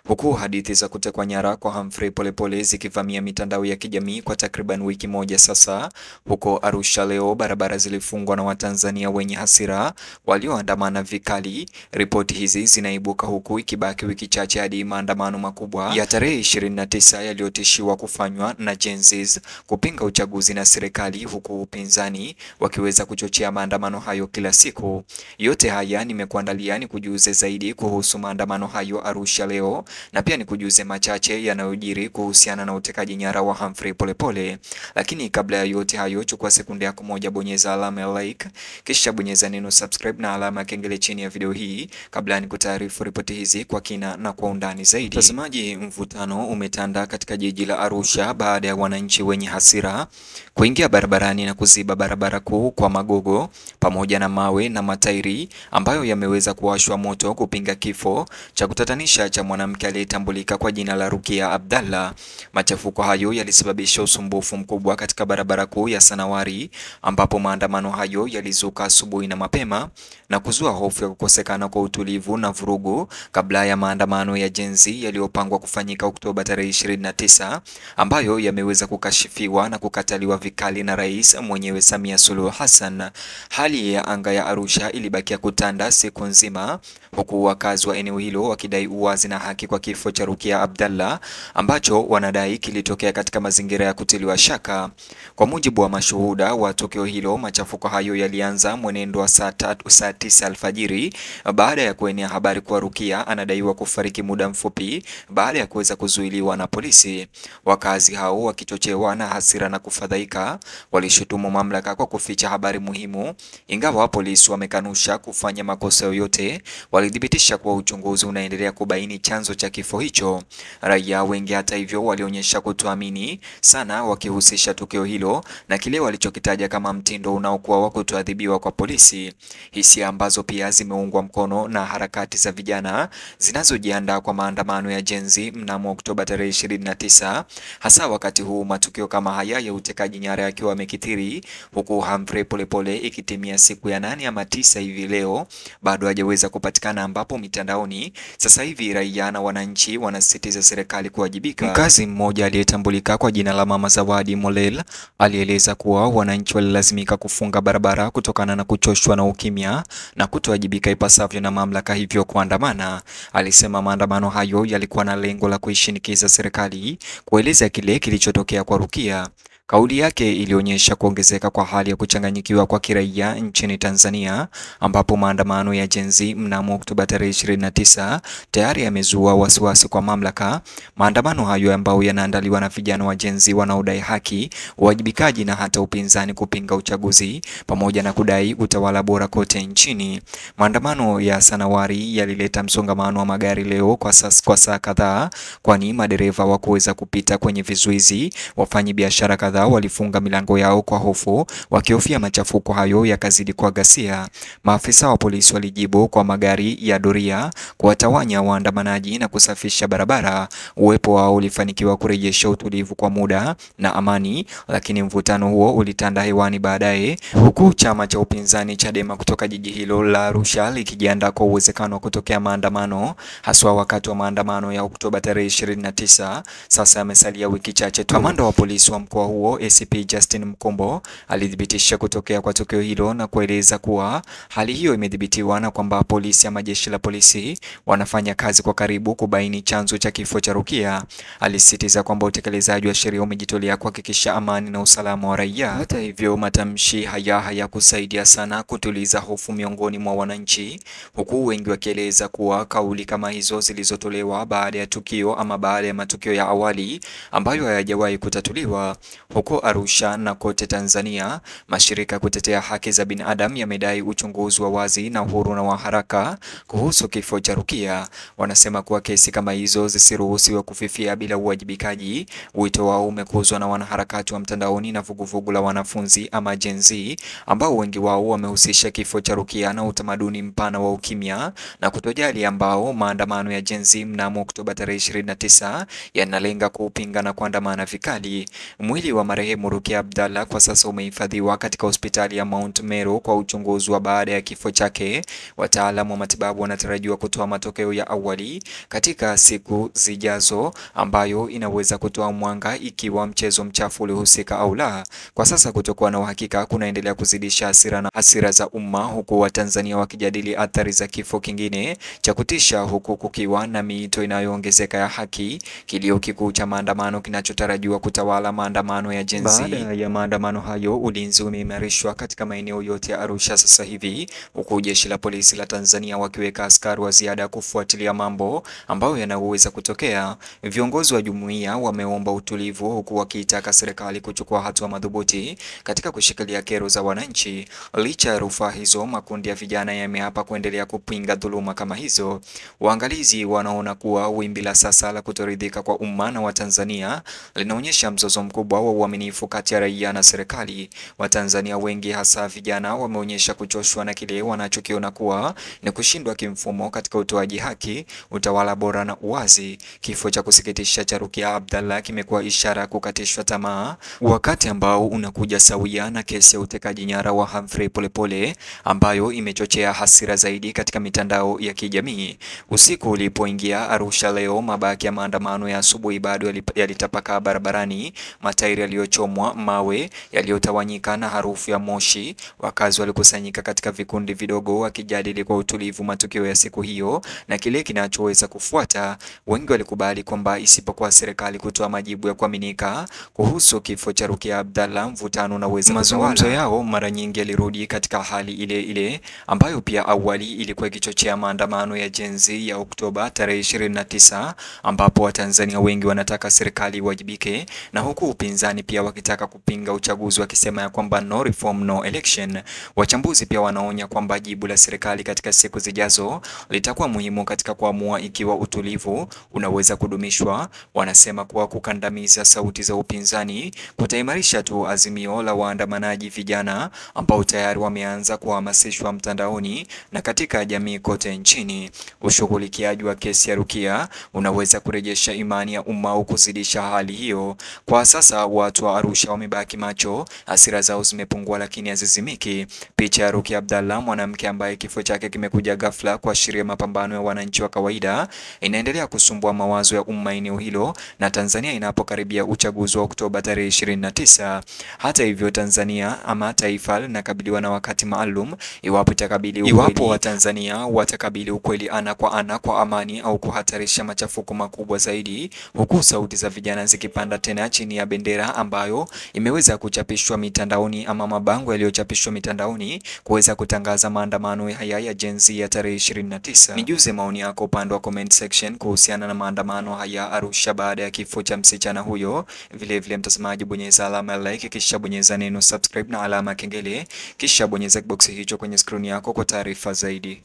Huku hadithi za kutekwa nyara kwa Humphrey Polepole zikivamia mitandao ya kijamii kwa takriban wiki moja sasa. Huko Arusha leo barabara zilifungwa na Watanzania wenye hasira walioandamana vikali. Ripoti hizi zinaibuka huku ikibaki wiki chache hadi maandamano makubwa ya tarehe 29 yaliyotishiwa kufanywa na Gen Z kupinga uchaguzi na serikali, huku upinzani wakiweza kuchochea maandamano hayo kila siku. Yote haya nimekuandalia ni kujuze zaidi kuhusu maandamano hayo Arusha leo, na pia ni kujuze machache yanayojiri kuhusiana na utekaji nyara wa Humphrey Polepole. Lakini kabla ya yote hayo, chukua sekunde yako moja, bonyeza alama ya like, kisha bonyeza neno subscribe na alama ya kengele chini ya video hii kabla ni kutaarifu ripoti hizi kwa kina na kwa undani zaidi. Mtazamaji, mvutano umetanda katika jiji la Arusha baada ya wananchi wenye hasira kuingia barabarani na kuziba barabara kuu kwa magogo pamoja na mawe na matairi ambayo yameweza kuwashwa moto kupinga kifo cha kutatanisha cha mwanamke aliyetambulika kwa jina la Rukia Abdalla. Machafuko hayo yalisababisha usumbufu mkubwa katika barabara kuu ya Sanawari, ambapo maandamano hayo yalizuka asubuhi na mapema na kuzua hofu ya kukosekana kwa utulivu na vurugu kabla ya maandamano ya Gen Z yaliyopangwa kufanyika Oktoba tarehe 29, ambayo yameweza kukashifiwa na kukataliwa vikali na rais mwenyewe Samia Suluhu Hassan. Hali ya anga ya Arusha ilibakia kutanda siku nzima, huku wakazi wa eneo hilo wakidai uwazi na haki kwa kifo cha Rukia Abdalla ambacho wanadai kilitokea katika mazingira ya kutiliwa shaka. Kwa mujibu wa mashuhuda wa tukio hilo, machafuko hayo yalianza mwenendo wa saa 9 alfajiri baada ya kuenea habari kwa Rukia anadaiwa kufariki muda mfupi baada ya kuweza kuzuiliwa na polisi. Wakazi hao wakichochewa na hasira na kufadhaika walishutumu mamlaka kwa kuficha habari muhimu. Ingawa polisi wamekanusha kufanya makosa yoyote, walidhibitisha kuwa uchunguzi unaendelea kubaini chanzo cha kifo hicho. Raia wengi hata hivyo walionyesha kutoamini sana, wakihusisha tukio hilo na kile walichokitaja kama mtindo unaokuwa wa kutoadhibiwa kwa polisi, hisia ambazo pia zimeungwa mkono na harakati za vijana zinazojiandaa kwa maandamano ya Gen Z mnamo Oktoba tarehe 29, hasa wakati huu matukio kama haya ya utekaji nyara yakiwa yamekithiri, huku Humphrey Polepole ikitimia siku ya 8 ama 9 hivi leo bado hajaweza kupatikana, ambapo mitandaoni sasa hivi raia na wananchi wanasisitiza serikali kuwajibika. Mkazi mmoja aliyetambulika kwa jina la Mama Zawadi Molel alieleza kuwa wananchi walilazimika kufunga barabara kutokana na kuchoshwa na ukimya na kutowajibika ipasavyo na mamlaka, hivyo kuandamana. Alisema maandamano hayo yalikuwa na lengo la kuishinikiza serikali kueleza kile kilichotokea kwa Rukia. Kauli yake ilionyesha kuongezeka kwa hali ya kuchanganyikiwa kwa kiraia nchini Tanzania, ambapo maandamano ya Gen Z mnamo Oktoba tarehe 29 tayari yamezua wasiwasi kwa mamlaka. Maandamano hayo ambayo yanaandaliwa na vijana wa Gen Z wanaodai haki, uwajibikaji na hata upinzani kupinga uchaguzi pamoja na kudai utawala bora kote nchini. Maandamano ya Sanawari yalileta msongamano wa magari leo kwa saa kadhaa, kwani madereva hawakuweza kupita kwenye vizuizi. Wafanyabiashara kadhaa walifunga milango yao kwa hofu, wakihofia machafuko hayo yakazidi kwa ghasia. Maafisa wa polisi walijibu kwa magari ya doria kuwatawanya waandamanaji na kusafisha barabara. Uwepo wao ulifanikiwa kurejesha utulivu kwa muda na amani, lakini mvutano huo ulitanda hewani baadaye, huku chama cha upinzani Chadema kutoka jiji hilo la Arusha likijiandaa kwa uwezekano wa kutokea maandamano, haswa wakati wa maandamano ya Oktoba tarehe 29. Sasa yamesalia wiki chache tu. Kamanda wa polisi wa mkoa huo ACP Justin Mkombo alithibitisha kutokea kwa tukio hilo na kueleza kuwa hali hiyo imedhibitiwa na kwamba polisi ama jeshi la polisi wanafanya kazi kwa karibu kubaini chanzo cha kifo cha Rukia. Alisisitiza kwamba utekelezaji wa sheria umejitolea kuhakikisha amani na usalama wa raia. Hata hivyo, matamshi haya hayakusaidia sana kutuliza hofu miongoni mwa wananchi, huku wengi wakieleza kuwa kauli kama hizo zilizotolewa baada ya tukio ama baada ya matukio ya awali ambayo hayajawahi kutatuliwa. Huko Arusha na kote Tanzania, mashirika kutetea haki za binadamu yamedai uchunguzi wa wazi na uhuru na wa haraka kuhusu kifo cha Rukia. Wanasema kuwa kesi kama hizo zisiruhusiwe kufifia bila uwajibikaji. Wito wao umekuzwa na wanaharakati wa mtandaoni na vuguvugu la wanafunzi ama Gen Z, ambao wengi wao wamehusisha kifo cha Rukia na utamaduni mpana wa ukimya na kutojali, ambao maandamano ya Gen Z mnamo Oktoba tarehe 29 yanalenga kuupinga na kuandamana vikali. Mwili wa wa marehemu Rukia Abdalla kwa sasa umehifadhiwa katika hospitali ya Mount Meru kwa uchunguzi wa baada ya kifo chake. Wataalamu wa matibabu wanatarajiwa kutoa matokeo ya awali katika siku zijazo, ambayo inaweza kutoa mwanga ikiwa mchezo mchafu ulihusika au la. Kwa sasa kutokuwa na uhakika kunaendelea kuzidisha hasira za umma, huku Watanzania wakijadili athari za kifo kingine cha kutisha, huku kukiwa na miito inayoongezeka ya haki. Kilio kikuu cha maandamano kinachotarajiwa kutawala maandamano ya Gen Z. Baada ya maandamano hayo, ulinzi umeimarishwa katika maeneo yote ya Arusha sasa hivi, huku jeshi la polisi la Tanzania wakiweka askari wa ziada kufuatilia mambo ambayo yanaweza kutokea. Viongozi wa jumuiya wameomba utulivu, huku wakiitaka serikali kuchukua hatua madhubuti katika kushikilia kero za wananchi. Licha ya rufaa hizo, makundi ya vijana yameapa kuendelea kupinga dhuluma kama hizo. Waangalizi wanaona kuwa wimbi la sasa la kutoridhika kwa umma na Watanzania linaonyesha mzozo mkubwa wa uaminifu kati ya raia na serikali. Watanzania wengi hasa vijana wameonyesha kuchoshwa na kile wanachokiona kuwa ni kushindwa kimfumo katika utoaji haki, utawala bora na uwazi. Kifo cha kusikitisha cha Rukia Abdalla kimekuwa ishara ya kukatishwa tamaa, wakati ambao unakuja sawia na kesi ya utekaji nyara wa Humphrey Polepole ambayo imechochea hasira zaidi katika mitandao ya kijamii. Usiku ulipoingia Arusha leo, mabaki ya maandamano ya asubuhi bado yalitapakaa barabarani, matairi yaliyochomwa, mawe yaliyotawanyika na harufu ya moshi. Wakazi walikusanyika katika vikundi vidogo wakijadili kwa utulivu matukio ya siku hiyo na kile kinachoweza kufuata. Wengi walikubali kwamba isipokuwa serikali kutoa majibu ya kuaminika kuhusu kifo cha Rukia Abdalla, mvutano unaweza. Mazungumzo yao mara nyingi yalirudi katika hali ile ile ambayo pia awali ilikuwa ikichochea maandamano ya Gen Z ya Oktoba tarehe 29, ambapo Watanzania wengi wanataka serikali iwajibike, na huku upinzani pia wakitaka kupinga uchaguzi wakisema ya kwamba no reform no election. Wachambuzi pia wanaonya kwamba jibu la serikali katika siku zijazo litakuwa muhimu katika kuamua ikiwa utulivu unaweza kudumishwa. Wanasema kuwa kukandamiza sauti za upinzani kutaimarisha tu azimio la waandamanaji vijana ambao tayari wameanza kuhamasishwa mtandaoni na katika jamii kote nchini. Ushughulikiaji wa kesi ya Rukia unaweza kurejesha imani ya umma au kuzidisha hali hiyo. Kwa sasa watu wa Arusha wamebaki macho, hasira zao zimepungua lakini hazizimiki. Picha ya Rukia Abdalla, mwanamke ambaye kifo chake kimekuja ghafla kuashiria mapambano ya wananchi wa kawaida, inaendelea kusumbua mawazo ya umma eneo hilo, na Tanzania inapokaribia uchaguzi wa Oktoba tarehe 29. Hata hivyo, Tanzania ama taifa linakabiliwa na wakati maalum iwapo Watanzania watakabili ukweli ana kwa amani au kuhatarisha machafuko makubwa zaidi, huku sauti za vijana zikipanda tena chini ya bendera ambayo imeweza kuchapishwa mitandaoni ama mabango yaliyochapishwa mitandaoni kuweza kutangaza maandamano haya ya Gen Z ya tarehe 29. Nijuze maoni yako upande wa comment section kuhusiana na maandamano haya Arusha baada ya kifo cha msichana huyo. Vile mtazamaji, bonyeza alama ya like, kisha bonyeza neno subscribe na alama ya kengele, kisha bonyeza box hicho kwenye screen yako kwa taarifa zaidi.